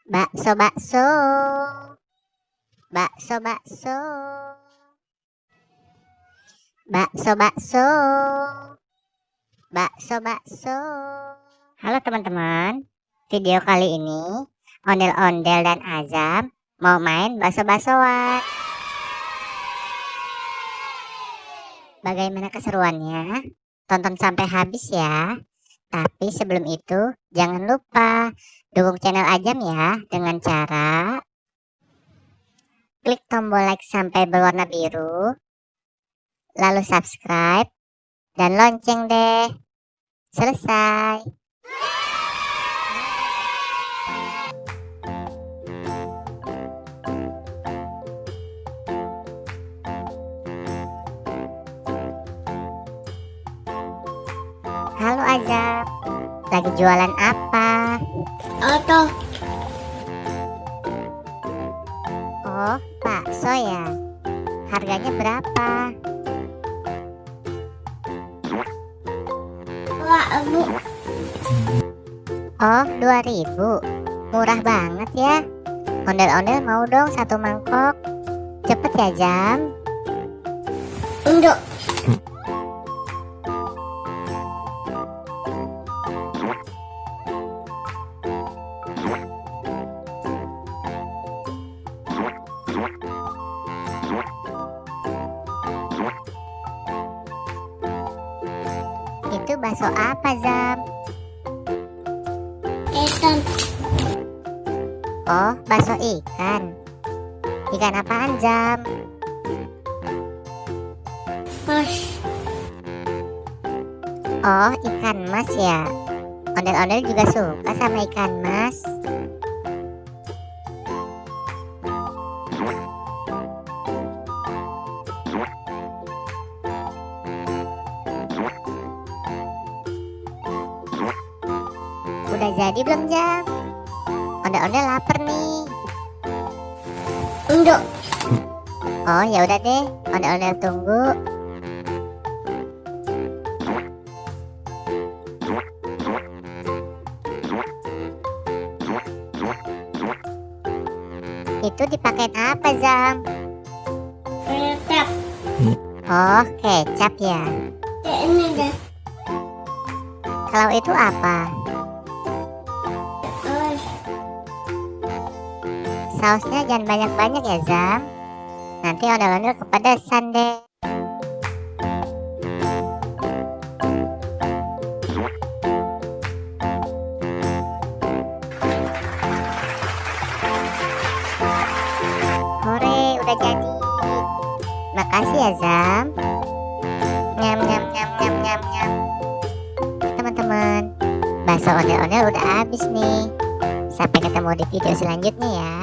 Bakso, bakso, bakso, bakso, bakso, bakso, bakso, bakso. Halo teman-teman, video kali ini Ondel-Ondel dan Azam mau main bakso-baksoan. Bagaimana keseruannya? Tonton sampai habis ya. Tapi sebelum itu jangan lupa dukung channel Azam ya dengan cara klik tombol like sampai berwarna biru, lalu subscribe dan lonceng deh. Selesai. Halo Azam, lagi jualan apa? Auto. Oh, bakso ya. Harganya berapa? Wah, Bu. Oh, 2.000. Murah banget ya. Ondel-ondel mau dong satu mangkok. Cepet ya, Jam. Untuk Itu bakso apa, Zam? ikan. Oh, bakso ikan. Ikan apaan, Zam? Mas. Oh, ikan mas ya. Ondel-ondel juga suka sama ikan mas. Udah jadi belum, Jam? Ondel-ondel lapar nih. Untuk Oh, ya udah deh. Ondel-ondel tunggu. Itu dipakein apa, Zam? kecap. Oh, kecap ya. Ini dah. Kalau itu apa? Awas. Sausnya jangan banyak-banyak ya, Zam. Nanti ondel-ondel kepedesan deh. Hore, udah jadi. Makasih ya, Zam. Nyam nyam nyam nyam nyam nyam. Teman-teman, bakso ondel-ondel udah habis nih. Sampai ketemu di video selanjutnya ya.